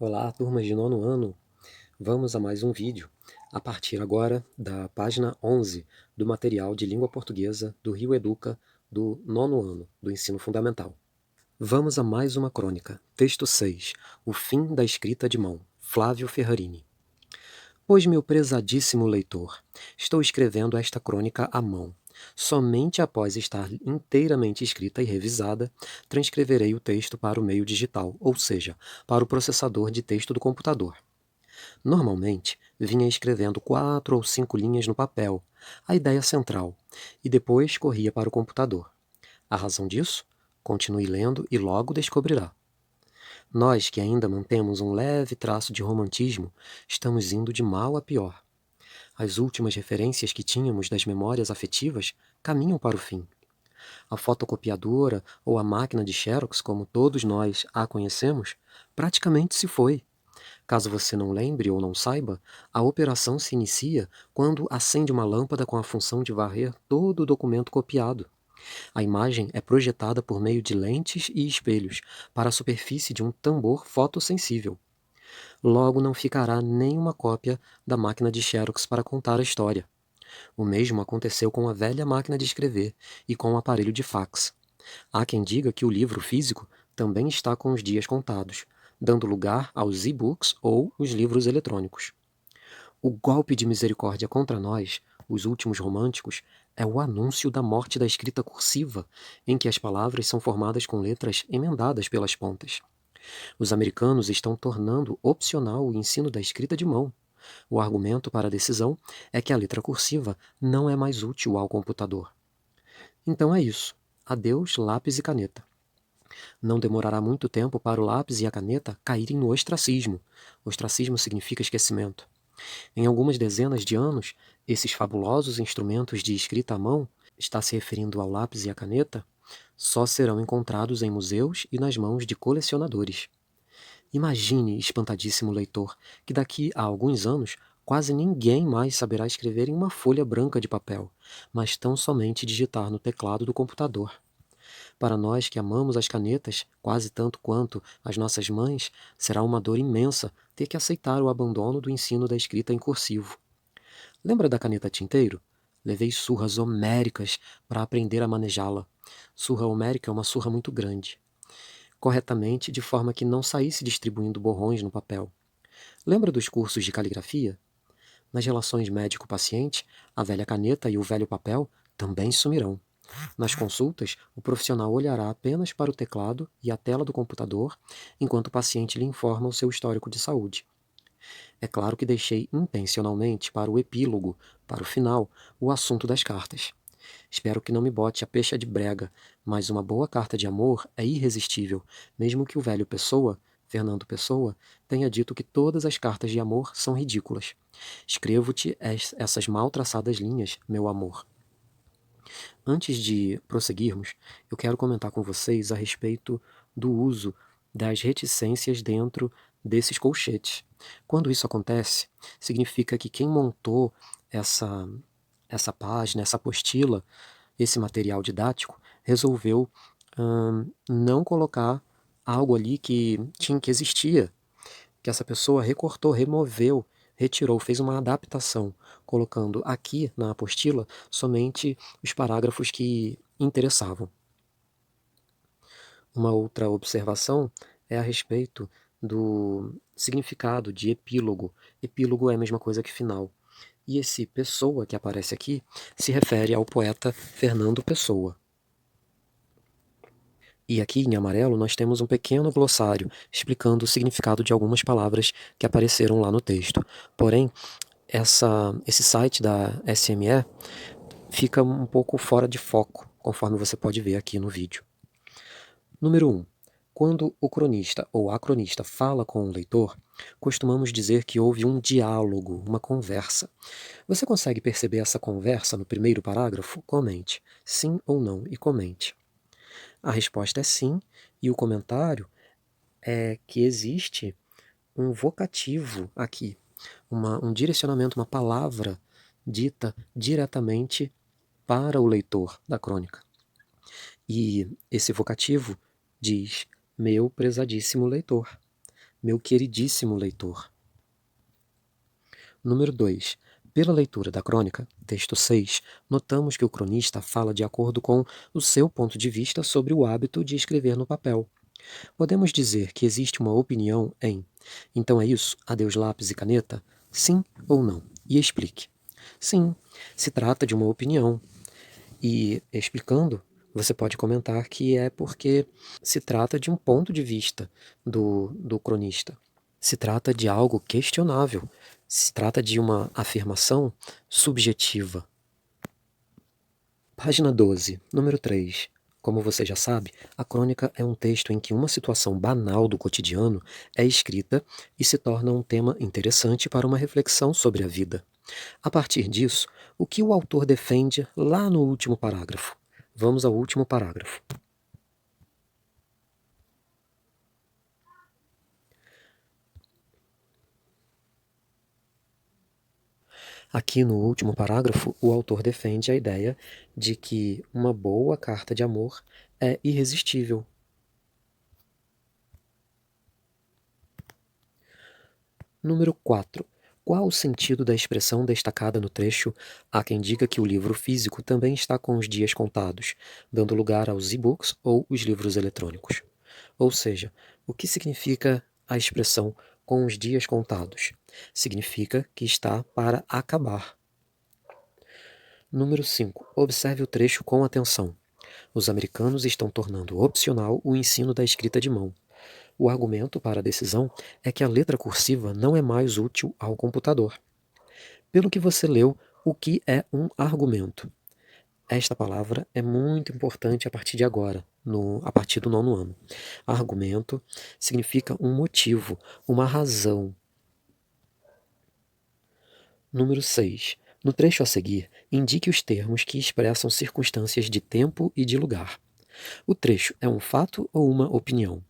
Olá, turmas de nono ano. Vamos a mais um vídeo, a partir agora da página 11 do material de língua portuguesa do Rio Educa do nono ano do ensino fundamental. Vamos a mais uma crônica. Texto 6. O fim da escrita de mão. Flávio Ferrarini. Pois, meu prezadíssimo leitor, estou escrevendo esta crônica à mão. Somente após estar inteiramente escrita e revisada, transcreverei o texto para o meio digital, ou seja, para o processador de texto do computador. Normalmente, vinha escrevendo 4 ou 5 linhas no papel, a ideia central, e depois corria para o computador. A razão disso? Continue lendo e logo descobrirá. Nós, que ainda mantemos um leve traço de romantismo, estamos indo de mal a pior. As últimas referências que tínhamos das memórias afetivas caminham para o fim. A fotocopiadora ou a máquina de Xerox, como todos nós a conhecemos, praticamente se foi. Caso você não lembre ou não saiba, a operação se inicia quando acende uma lâmpada com a função de varrer todo o documento copiado. A imagem é projetada por meio de lentes e espelhos para a superfície de um tambor fotossensível. Logo não ficará nenhuma cópia da máquina de Xerox para contar a história. O mesmo aconteceu com a velha máquina de escrever e com o aparelho de fax. Há quem diga que o livro físico também está com os dias contados, dando lugar aos e-books ou os livros eletrônicos. O golpe de misericórdia contra nós, os últimos românticos, é o anúncio da morte da escrita cursiva, em que as palavras são formadas com letras emendadas pelas pontas. Os americanos estão tornando opcional o ensino da escrita de mão. O argumento para a decisão é que a letra cursiva não é mais útil ao computador. Então é isso. Adeus, lápis e caneta. Não demorará muito tempo para o lápis e a caneta caírem no ostracismo. Ostracismo significa esquecimento. Em algumas dezenas de anos, esses fabulosos instrumentos de escrita à mão, está se referindo ao lápis e à caneta, só serão encontrados em museus e nas mãos de colecionadores. Imagine, espantadíssimo leitor, que daqui a alguns anos quase ninguém mais saberá escrever em uma folha branca de papel, mas tão somente digitar no teclado do computador. Para nós que amamos as canetas quase tanto quanto as nossas mães, será uma dor imensa ter que aceitar o abandono do ensino da escrita em cursivo. Lembra da caneta tinteiro? Levei surras homéricas para aprender a manejá-la. Surra homérica é uma surra muito grande. Corretamente, de forma que não saísse distribuindo borrões no papel. Lembra dos cursos de caligrafia? Nas relações médico-paciente, a velha caneta e o velho papel também sumirão. Nas consultas, o profissional olhará apenas para o teclado e a tela do computador, enquanto o paciente lhe informa o seu histórico de saúde. É claro que deixei intencionalmente para o epílogo, para o final, o assunto das cartas. Espero que não me bote a pecha de brega, mas uma boa carta de amor é irresistível, mesmo que o velho Pessoa, Fernando Pessoa, tenha dito que todas as cartas de amor são ridículas. Escrevo-te essas mal traçadas linhas, meu amor. Antes de prosseguirmos, eu quero comentar com vocês a respeito do uso das reticências dentro desses colchetes. Quando isso acontece, significa que quem montou essa, essa página, essa apostila, esse material didático, resolveu não colocar algo ali que existia, que essa pessoa recortou, removeu, retirou, fez uma adaptação, colocando aqui na apostila somente os parágrafos que interessavam. Uma outra observação é a respeito do significado de epílogo. Epílogo é a mesma coisa que final. E esse Pessoa que aparece aqui se refere ao poeta Fernando Pessoa. E aqui em amarelo nós temos um pequeno glossário explicando o significado de algumas palavras que apareceram lá no texto. Porém, esse site da SME fica um pouco fora de foco, conforme você pode ver aqui no vídeo. Número 1. Quando o cronista ou a cronista fala com o leitor, costumamos dizer que houve um diálogo, uma conversa. Você consegue perceber essa conversa no primeiro parágrafo? Comente. Sim ou não e comente. A resposta é sim, e o comentário é que existe um vocativo aqui, um direcionamento, uma palavra dita diretamente para o leitor da crônica. E esse vocativo diz: meu prezadíssimo leitor. meu queridíssimo leitor. Número 2. Pela leitura da crônica, texto 6, notamos que o cronista fala de acordo com o seu ponto de vista sobre o hábito de escrever no papel. Podemos dizer que existe uma opinião em "então é isso, adeus lápis e caneta"? Sim ou não? E explique. Sim, se trata de uma opinião. E explicando, você pode comentar que é porque se trata de um ponto de vista do cronista. Se trata de algo questionável. Se trata de uma afirmação subjetiva. Página 12, número 3. Como você já sabe, a crônica é um texto em que uma situação banal do cotidiano é escrita e se torna um tema interessante para uma reflexão sobre a vida. A partir disso, o que o autor defende lá no último parágrafo? Vamos ao último parágrafo. Aqui no último parágrafo, o autor defende a ideia de que uma boa carta de amor é irresistível. Número 4. Qual o sentido da expressão destacada no trecho? Há quem diga que o livro físico também está com os dias contados, dando lugar aos e-books ou os livros eletrônicos. Ou seja, o que significa a expressão "com os dias contados"? Significa que está para acabar. Número 5. Observe o trecho com atenção. Os americanos estão tornando opcional o ensino da escrita de mão. O argumento para a decisão é que a letra cursiva não é mais útil ao computador. Pelo que você leu, o que é um argumento? Esta palavra é muito importante a partir de agora, a partir do 9º ano. Argumento significa um motivo, uma razão. Número 6. No trecho a seguir, indique os termos que expressam circunstâncias de tempo e de lugar. O trecho é um fato ou uma opinião?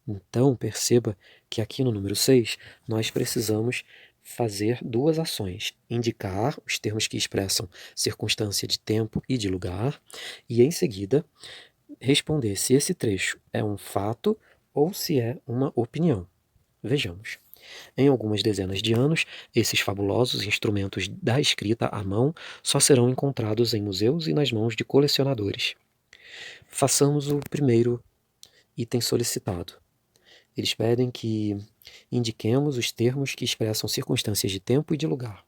Então, perceba que aqui no número 6, nós precisamos fazer duas ações: indicar os termos que expressam circunstância de tempo e de lugar, e em seguida, responder se esse trecho é um fato ou se é uma opinião. Vejamos. Em algumas dezenas de anos, esses fabulosos instrumentos da escrita à mão só serão encontrados em museus e nas mãos de colecionadores. Façamos o primeiro item solicitado. Eles pedem que indiquemos os termos que expressam circunstâncias de tempo e de lugar.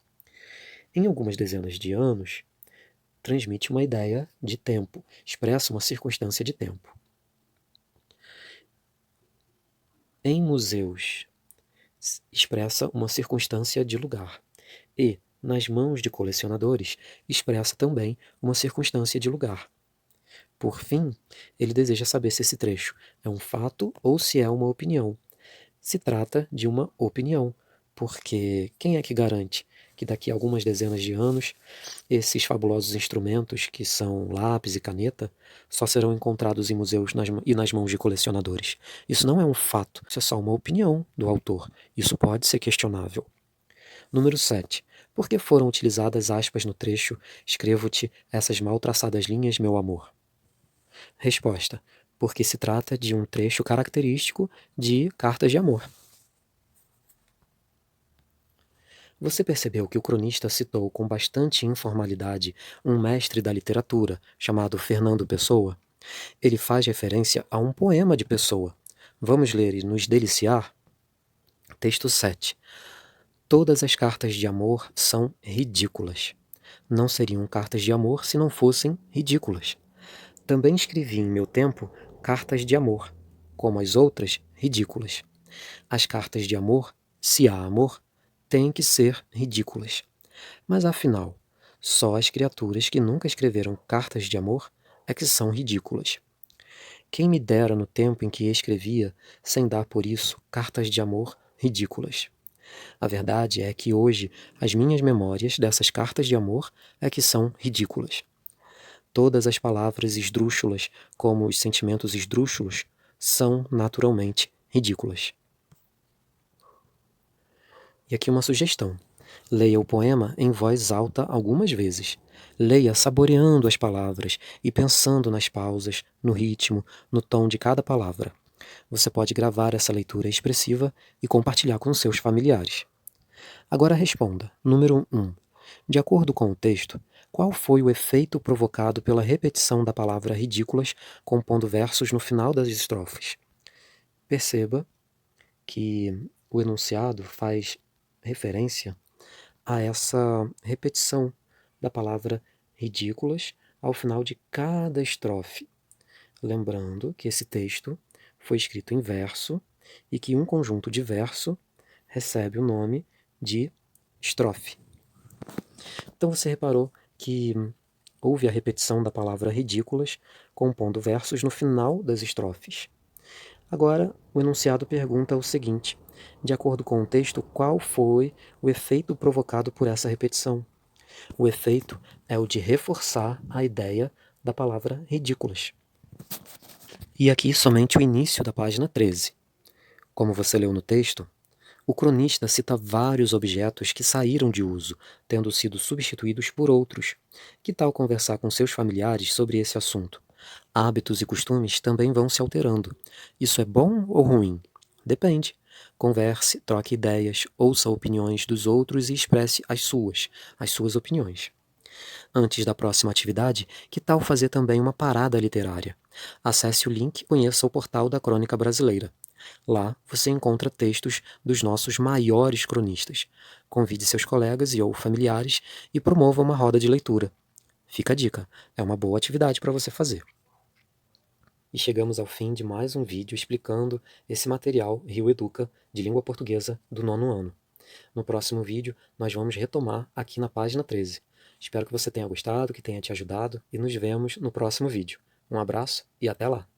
Em algumas dezenas de anos, transmite uma ideia de tempo, expressa uma circunstância de tempo. Em museus, expressa uma circunstância de lugar. E, nas mãos de colecionadores, expressa também uma circunstância de lugar. Por fim, ele deseja saber se esse trecho é um fato ou se é uma opinião. Se trata de uma opinião, porque quem é que garante que daqui a algumas dezenas de anos esses fabulosos instrumentos, que são lápis e caneta, só serão encontrados em museus e nas mãos de colecionadores? Isso não é um fato, isso é só uma opinião do autor. Isso pode ser questionável. Número 7. Por que foram utilizadas aspas no trecho "Escrevo-te essas mal traçadas linhas, meu amor"? Resposta: porque se trata de um trecho característico de cartas de amor. Você percebeu que o cronista citou com bastante informalidade um mestre da literatura chamado Fernando Pessoa? Ele faz referência a um poema de Pessoa. Vamos ler e nos deliciar? Texto 7. Todas as cartas de amor são ridículas. Não seriam cartas de amor se não fossem ridículas. Também escrevi em meu tempo cartas de amor, como as outras, ridículas. As cartas de amor, se há amor, têm que ser ridículas. Mas afinal, só as criaturas que nunca escreveram cartas de amor é que são ridículas. Quem me dera no tempo em que escrevia, sem dar por isso cartas de amor ridículas. A verdade é que hoje as minhas memórias dessas cartas de amor é que são ridículas. Todas as palavras esdrúxulas, como os sentimentos esdrúxulos, são naturalmente ridículas. E aqui uma sugestão. Leia o poema em voz alta algumas vezes. Leia saboreando as palavras e pensando nas pausas, no ritmo, no tom de cada palavra. Você pode gravar essa leitura expressiva e compartilhar com seus familiares. Agora responda. Número 1. De acordo com o texto, qual foi o efeito provocado pela repetição da palavra ridículas compondo versos no final das estrofes? Perceba que o enunciado faz referência a essa repetição da palavra ridículas ao final de cada estrofe. Lembrando que esse texto foi escrito em verso e que um conjunto de verso recebe o nome de estrofe. Então você reparou que houve a repetição da palavra ridículas, compondo versos no final das estrofes. Agora, o enunciado pergunta o seguinte: de acordo com o texto, qual foi o efeito provocado por essa repetição? O efeito é o de reforçar a ideia da palavra ridículas. E aqui somente o início da página 13. Como você leu no texto, o cronista cita vários objetos que saíram de uso, tendo sido substituídos por outros. Que tal conversar com seus familiares sobre esse assunto? Hábitos e costumes também vão se alterando. Isso é bom ou ruim? Depende. Converse, troque ideias, ouça opiniões dos outros e expresse as suas opiniões. Antes da próxima atividade, que tal fazer também uma parada literária? Acesse o link e conheça o portal da Crônica Brasileira. Lá você encontra textos dos nossos maiores cronistas. Convide seus colegas e ou familiares e promova uma roda de leitura. Fica a dica, é uma boa atividade para você fazer. E chegamos ao fim de mais um vídeo explicando esse material Rio Educa de língua portuguesa do 9º ano. No próximo vídeo, nós vamos retomar aqui na página 13. Espero que você tenha gostado, que tenha te ajudado e nos vemos no próximo vídeo. Um abraço e até lá!